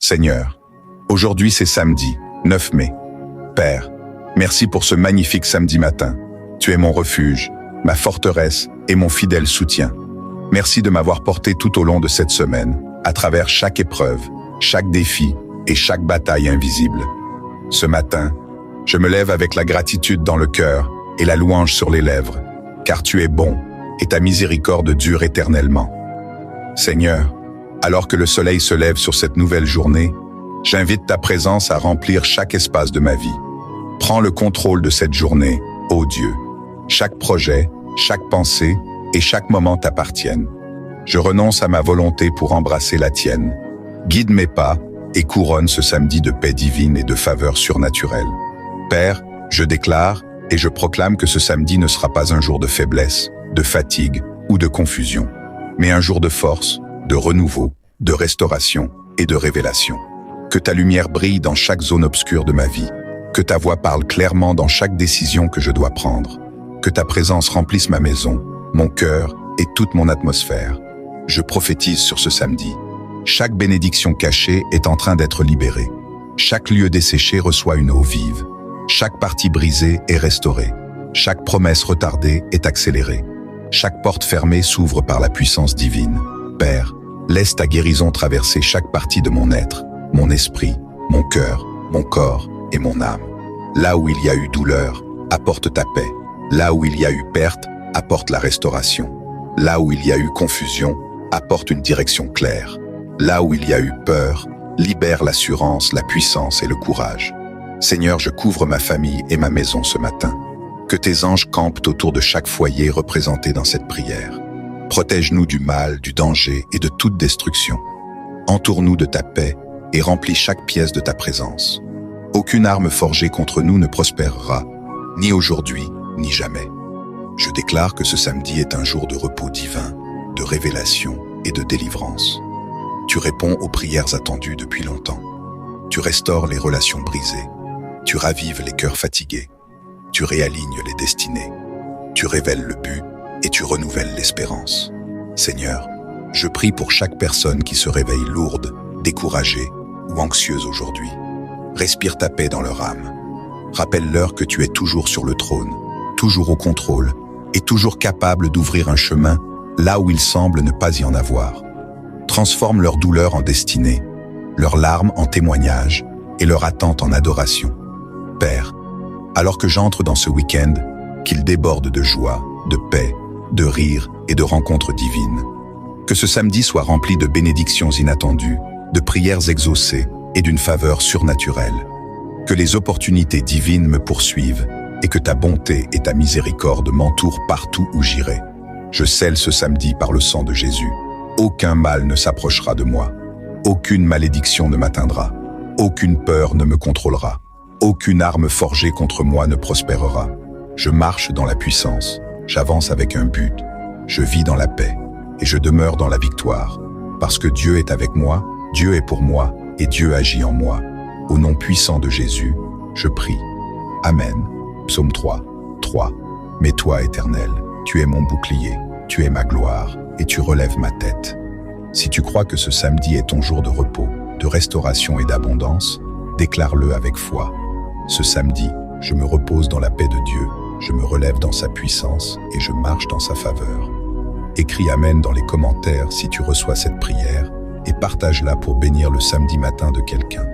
Seigneur, aujourd'hui c'est samedi, 9 mai. Père, merci pour ce magnifique samedi matin. Tu es mon refuge, ma forteresse et mon fidèle soutien. Merci de m'avoir porté tout au long de cette semaine, à travers chaque épreuve, chaque défi et chaque bataille invisible. Ce matin, je me lève avec la gratitude dans le cœur et la louange sur les lèvres, car tu es bon et ta miséricorde dure éternellement. Seigneur, alors que le soleil se lève sur cette nouvelle journée, j'invite ta présence à remplir chaque espace de ma vie. Prends le contrôle de cette journée, ô Dieu. Chaque projet, chaque pensée et chaque moment t'appartiennent. Je renonce à ma volonté pour embrasser la tienne. Guide mes pas et couronne ce samedi de paix divine et de faveur surnaturelle. Père, je déclare et je proclame que ce samedi ne sera pas un jour de faiblesse, de fatigue ou de confusion, mais un jour de force, de renouveau, de restauration et de révélation. Que ta lumière brille dans chaque zone obscure de ma vie, que ta voix parle clairement dans chaque décision que je dois prendre, que ta présence remplisse ma maison, mon cœur et toute mon atmosphère. Je prophétise sur ce samedi. Chaque bénédiction cachée est en train d'être libérée. Chaque lieu desséché reçoit une eau vive. Chaque partie brisée est restaurée. Chaque promesse retardée est accélérée. Chaque porte fermée s'ouvre par la puissance divine. Père, laisse ta guérison traverser chaque partie de mon être, mon esprit, mon cœur, mon corps et mon âme. Là où il y a eu douleur, apporte ta paix. Là où il y a eu perte, apporte la restauration. Là où il y a eu confusion, apporte une direction claire. Là où il y a eu peur, libère l'assurance, la puissance et le courage. Seigneur, je couvre ma famille et ma maison ce matin. Que tes anges campent autour de chaque foyer représenté dans cette prière. Protège-nous du mal, du danger et de toute destruction. Entoure-nous de ta paix et remplis chaque pièce de ta présence. Aucune arme forgée contre nous ne prospérera, ni aujourd'hui, ni jamais. Je déclare que ce samedi est un jour de repos divin, de révélation et de délivrance. Tu réponds aux prières attendues depuis longtemps. Tu restaures les relations brisées. Tu ravives les cœurs fatigués. Tu réalignes les destinées. Tu révèles le but et tu renouvelles l'espérance. Seigneur, je prie pour chaque personne qui se réveille lourde, découragée ou anxieuse aujourd'hui. Respire ta paix dans leur âme. Rappelle-leur que tu es toujours sur le trône, toujours au contrôle et toujours capable d'ouvrir un chemin là où il semble ne pas y en avoir. Transforme leur douleur en destinée, leurs larmes en témoignage et leur attente en adoration. Père, alors que j'entre dans ce week-end, qu'il déborde de joie, de paix, de rire et de rencontres divines. Que ce samedi soit rempli de bénédictions inattendues, de prières exaucées et d'une faveur surnaturelle. Que les opportunités divines me poursuivent et que ta bonté et ta miséricorde m'entourent partout où j'irai. Je scelle ce samedi par le sang de Jésus. Aucun mal ne s'approchera de moi. Aucune malédiction ne m'atteindra. Aucune peur ne me contrôlera. Aucune arme forgée contre moi ne prospérera. Je marche dans la puissance. J'avance avec un but. Je vis dans la paix et je demeure dans la victoire. Parce que Dieu est avec moi, Dieu est pour moi et Dieu agit en moi. Au nom puissant de Jésus, je prie. Amen. Psaume 3, 3. Mais toi, Éternel, tu es mon bouclier, tu es ma gloire et tu relèves ma tête. Si tu crois que ce samedi est ton jour de repos, de restauration et d'abondance, déclare-le avec foi. Ce samedi, je me repose dans la paix de Dieu, je me relève dans sa puissance et je marche dans sa faveur. Écris Amen dans les commentaires si tu reçois cette prière et partage-la pour bénir le samedi matin de quelqu'un.